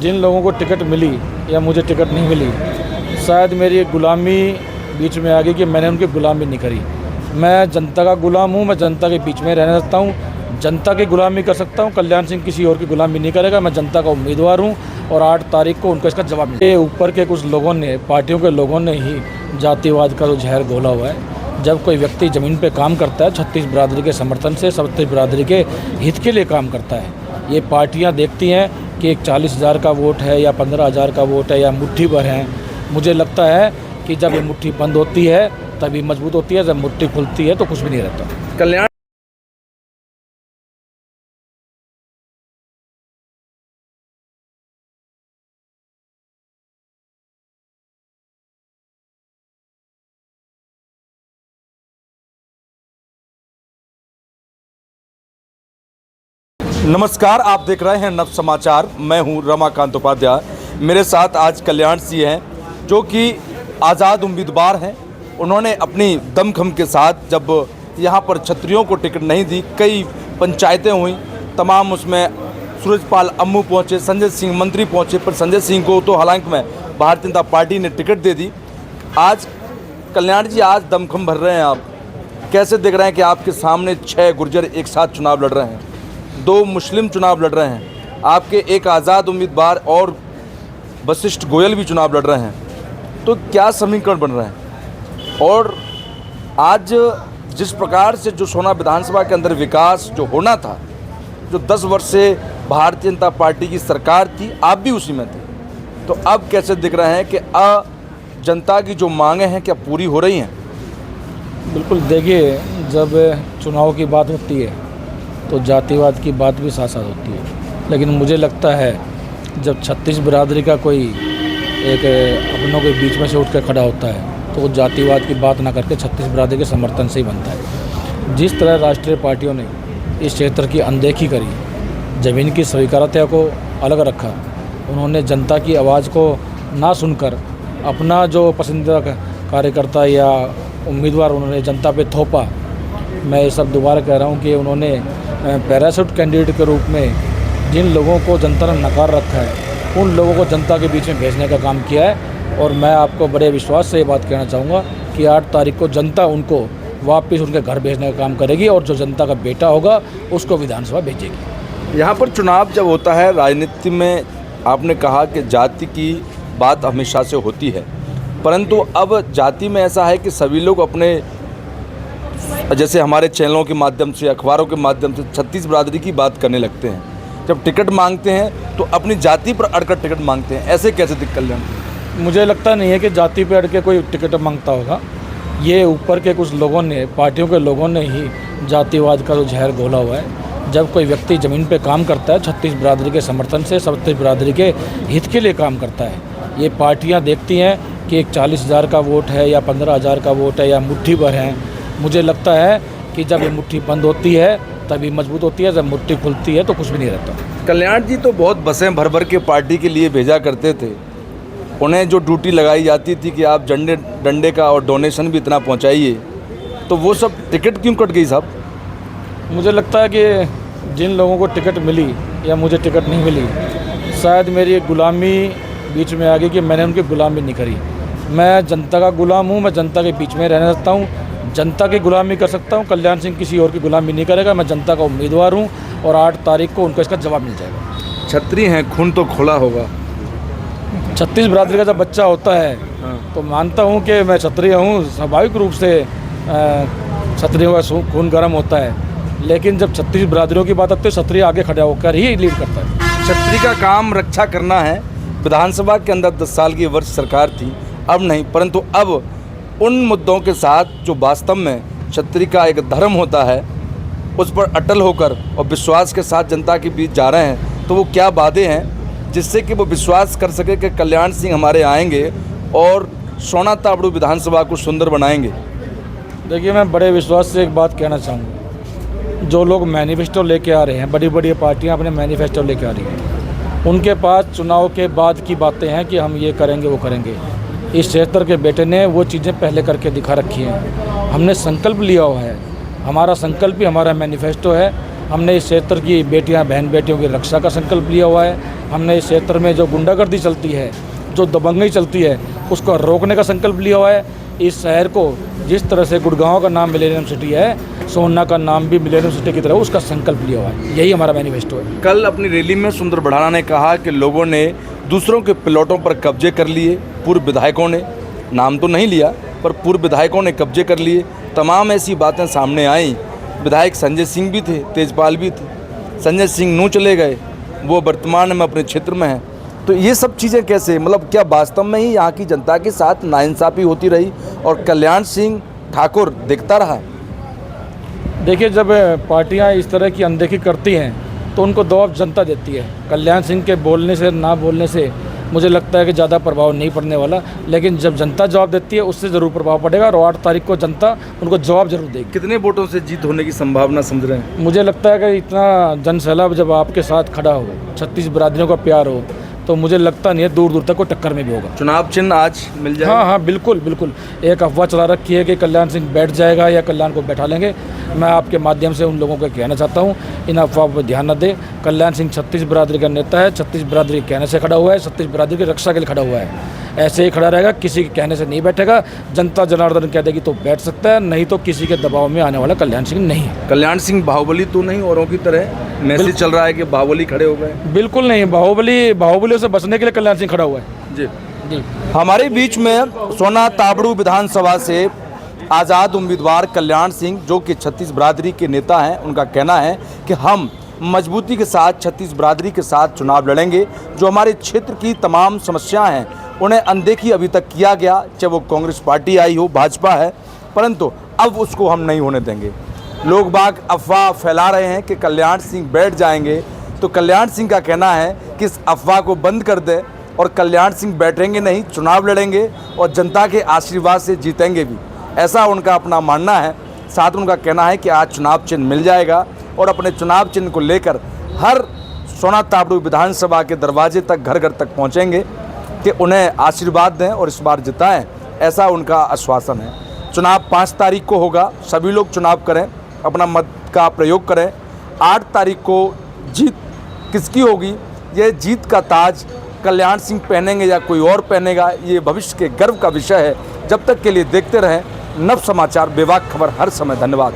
जिन लोगों को टिकट मिली या मुझे टिकट नहीं मिली, शायद मेरी एक गुलामी बीच में आ गई कि मैंने उनकी गुलामी नहीं करी। मैं जनता का गुलाम हूँ, मैं जनता के बीच में रहना सकता हूँ, जनता की गुलामी कर सकता हूँ। कल्याण सिंह किसी और की गुलामी नहीं करेगा। मैं जनता का उम्मीदवार हूँ और 8 तारीख को उनको इसका जवाब मिलेगा। ऊपर के कुछ लोगों ने, पार्टियों के लोगों ने ही जातिवाद का जो जहर घोला हुआ है। जब कोई व्यक्ति ज़मीन पे काम करता है, 36 बिरादरी के समर्थन से 37 बिरादरी के हित के लिए काम करता है। ये पार्टियाँ देखती हैं कि एक 40,000 का वोट है या 15,000 का वोट है या मुट्ठी भर है। मुझे लगता है कि जब ये मुट्ठी बंद होती है तभी मजबूत होती है, जब मुट्ठी खुलती है तो कुछ भी नहीं रहता। कल्याण नमस्कार, आप देख रहे हैं नव समाचार। मैं हूं रमाकांत उपाध्याय। मेरे साथ आज कल्याण सिंह हैं जो कि आज़ाद उम्मीदवार हैं। उन्होंने अपनी दमखम के साथ जब यहां पर क्षत्रियों को टिकट नहीं दी, कई पंचायतें हुई, तमाम उसमें सूरजपाल अम्मू पहुंचे, संजय सिंह मंत्री पहुंचे, पर संजय सिंह को तो हालांकि में भारतीय जनता पार्टी ने टिकट दे दी। आज कल्याण जी, आज दमखम भर रहे हैं आप, कैसे देख रहे हैं कि आपके सामने 6 गुर्जर एक साथ चुनाव लड़ रहे हैं, 2 मुस्लिम चुनाव लड़ रहे हैं, आपके एक आज़ाद उम्मीदवार और वशिष्ठ गोयल भी चुनाव लड़ रहे हैं, तो क्या समीकरण बन रहे हैं? और आज जिस प्रकार से जो सोना विधानसभा के अंदर विकास जो होना था, जो 10 वर्ष से भारतीय जनता पार्टी की सरकार थी, आप भी उसी में थे, तो अब कैसे दिख रहे हैं कि जनता की जो मांगें हैं क्या पूरी हो रही हैं? बिल्कुल, देखिए, जब चुनाव की बात होती है तो जातिवाद की बात भी साथ साथ होती है। लेकिन मुझे लगता है जब 36 बिरादरी का कोई एक अपनों के बीच में से उठ कर खड़ा होता है तो वो जातिवाद की बात ना करके 36 बिरादरी के समर्थन से ही बनता है। जिस तरह राष्ट्रीय पार्टियों ने इस क्षेत्र की अनदेखी करी, ज़मीन की स्वीकार्यता को अलग रखा, उन्होंने जनता की आवाज़ को ना सुनकर अपना जो पसंदीदा कार्यकर्ता या उम्मीदवार उन्होंने जनता पे थोपा। मैं ये सब दोबारा कह रहा हूँ कि उन्होंने पैराशूट कैंडिडेट के रूप में जिन लोगों को जनता ने नकार रखा है, उन लोगों को जनता के बीच में भेजने का काम किया है। और मैं आपको बड़े विश्वास से ये बात कहना चाहूँगा कि 8 तारीख को जनता उनको वापस उनके घर भेजने का काम करेगी और जो जनता का बेटा होगा उसको विधानसभा भेजेगी। यहाँ पर चुनाव जब होता है, राजनीति में आपने कहा कि जाति की बात हमेशा से होती है, परंतु अब जाति में ऐसा है कि सभी लोग अपने, जैसे हमारे चैनलों के माध्यम से, अखबारों के माध्यम से 36 बिरादरी की बात करने लगते हैं। जब टिकट मांगते हैं तो अपनी जाति पर अड़कर टिकट मांगते हैं, ऐसे कैसे कल्याण? मुझे लगता नहीं है कि जाति पे अड़ के कोई टिकट मांगता होगा। ये ऊपर के कुछ लोगों ने, पार्टियों के लोगों ने ही जातिवाद का जो जहर घोला हुआ है। जब कोई व्यक्ति ज़मीन पे काम करता है, 36 बिरादरी के समर्थन से 37 बिरादरी के हित के लिए काम करता है। ये पार्टियाँ देखती हैं कि एक 40,000 का वोट है या 15,000 का वोट है या मुट्ठी भर है। मुझे लगता है कि जब ये मुट्ठी बंद होती है तभी मजबूत होती है, जब मुट्ठी खुलती है तो कुछ भी नहीं रहता। कल्याण जी, तो बहुत बसें भर भर के पार्टी के लिए भेजा करते थे, उन्हें जो ड्यूटी लगाई जाती थी कि आप डंडे का और डोनेशन भी इतना पहुंचाइए, तो वो सब टिकट क्यों कट गई साहब? मुझे लगता है कि जिन लोगों को टिकट मिली या मुझे टिकट नहीं मिली, शायद मेरी एक गुलामी बीच में आ गई कि मैंने उनकी गुलामी नहीं करी। मैं जनता का गुलाम हूँ, मैं जनता के बीच में रहना सकता हूँ, जनता की गुलामी कर सकता हूँ। कल्याण सिंह किसी और की गुलामी नहीं करेगा। मैं जनता का उम्मीदवार हूँ और 8 तारीख को उनको इसका जवाब मिल जाएगा। छतरी हैं, खून तो खोला होगा। 36 बिरादरी का जब बच्चा होता है तो मानता हूँ कि मैं क्षत्रिय हूँ, स्वाभाविक रूप से क्षत्रियों का खून गर्म होता है। लेकिन जब 36 बिरादरियों की बात आती है, क्षत्रिय आगे खड़ा होकर ही लीड करता है। क्षत्रिय का काम रक्षा करना है। विधानसभा के अंदर 10 साल की वर्ष सरकार थी, अब नहीं, परंतु अब उन मुद्दों के साथ जो वास्तव में क्षत्रिय का एक धर्म होता है, उस पर अटल होकर और विश्वास के साथ जनता के बीच जा रहे हैं। तो वो क्या वादे हैं जिससे कि वो विश्वास कर सके कि कल्याण सिंह हमारे आएंगे और सोना ताबड़ू विधानसभा को सुंदर बनाएंगे? देखिए, मैं बड़े विश्वास से एक बात कहना चाहूँगा। जो लोग मैनिफेस्टो लेके आ रहे हैं, बड़ी बड़ी पार्टियाँ अपने मैनिफेस्टो लेके आ रही हैं, उनके पास चुनाव के बाद की बातें हैं कि हम ये करेंगे वो करेंगे। इस क्षेत्र के बेटे ने वो चीज़ें पहले करके दिखा रखी हैं। हमने संकल्प लिया हुआ है, हमारा संकल्प ही हमारा मैनिफेस्टो है। हमने इस क्षेत्र की बेटियां बहन बेटियों की रक्षा का संकल्प लिया हुआ है। हमने इस क्षेत्र में जो गुंडागर्दी चलती है, जो दबंगई चलती है, उसको रोकने का संकल्प लिया हुआ है। इस शहर को जिस तरह से गुड़गांव का नाम मिलेनियम सिटी है, सोहना का नाम भी मिलेनियम सिटी की तरह, उसका संकल्प लिया हुआ है। यही हमारा मैनिफेस्टो है। कल अपनी रैली में सुंदर बढ़ाना ने कहा कि लोगों ने दूसरों के प्लॉटों पर कब्जे कर लिए, पूर्व विधायकों ने, नाम तो नहीं लिया पर पूर्व विधायकों ने कब्जे कर लिए। तमाम ऐसी बातें सामने आईं। विधायक संजय सिंह भी थे, तेजपाल भी थे। संजय सिंह नू चले गए, वो वर्तमान में अपने क्षेत्र में हैं। तो ये सब चीज़ें कैसे, मतलब क्या वास्तव में ही यहाँ की जनता के साथ नाइंसाफ़ी होती रही और कल्याण सिंह ठाकुर देखता रहा? देखिए, जब पार्टियां इस तरह की अनदेखी करती हैं तो उनको दबाव जनता देती है। कल्याण सिंह के बोलने से, ना बोलने से मुझे लगता है कि ज़्यादा प्रभाव नहीं पड़ने वाला, लेकिन जब जनता जवाब देती है उससे ज़रूर प्रभाव पड़ेगा और 8 तारीख को जनता उनको जवाब जरूर देगी। कितने वोटों से जीत होने की संभावना समझ रहे हैं? मुझे लगता है कि इतना जनसैलाब जब आपके साथ खड़ा हो, 36 बिरादरियों का प्यार हो, तो मुझे लगता नहीं है दूर दूर तक कोई टक्कर में भी होगा। चुनाव चिन्ह आज मिल जाएगा? हाँ, बिल्कुल बिल्कुल। एक अफवाह चला रखी है कि कल्याण सिंह बैठ जाएगा या कल्याण को बैठा लेंगे। मैं आपके माध्यम से उन लोगों को कहना चाहता हूँ, इन अफवाह पर ध्यान न दें। कल्याण सिंह 36 बिरादरी का नेता है, 36 बिरादरी के कहने से खड़ा हुआ है, 36 बिरादरी की रक्षा के लिए खड़ा हुआ है। ऐसे ही खड़ा रहेगा, किसी के कहने से नहीं बैठेगा। जनता जनार्दन कह देगी तो बैठ सकता है, नहीं तो किसी के दबाव में आने वाला कल्याण सिंह नहीं है। कल्याण सिंह बाहुबली तो नहीं औरों की तरह? मैसेज चल रहा है कि बाहुबली खड़े हो गए। बिल्कुल नहीं, बाहुबली से बचने के लिए कल्याण सिंह खड़ा हुआ है। जी जी। हमारे बीच में सोना ताबड़ू विधानसभा से आज़ाद उम्मीदवार कल्याण सिंह, जो कि 36 बिरादरी के नेता हैं, उनका कहना है कि हम मजबूती के साथ 36 बिरादरी के साथ चुनाव लड़ेंगे। जो हमारे क्षेत्र की तमाम समस्याएं हैं उन्हें अनदेखी अभी तक किया गया, चाहे वो कांग्रेस पार्टी आई हो, भाजपा है, परंतु अब उसको हम नहीं होने देंगे। लोग बाग अफवाह फैला रहे हैं कि कल्याण सिंह बैठ जाएंगे, तो कल्याण सिंह का कहना है कि इस अफवाह को बंद कर दे और कल्याण सिंह बैठेंगे नहीं, चुनाव लड़ेंगे और जनता के आशीर्वाद से जीतेंगे भी, ऐसा उनका अपना मानना है। साथ उनका कहना है कि आज चुनाव चिन्ह मिल जाएगा और अपने चुनाव चिन्ह को लेकर हर सोना ताबड़ू विधानसभा के दरवाजे तक, घर घर तक पहुँचेंगे कि उन्हें आशीर्वाद दें और इस बार जिताएं, ऐसा उनका आश्वासन है। चुनाव 5 तारीख को होगा, सभी लोग चुनाव करें, अपना मत का प्रयोग करें। 8 तारीख को जीत किसकी होगी, ये जीत का ताज कल्याण सिंह पहनेंगे या कोई और पहनेगा, ये भविष्य के गर्व का विषय है। जब तक के लिए देखते रहें नव समाचार, बेबाक खबर हर समय। धन्यवाद।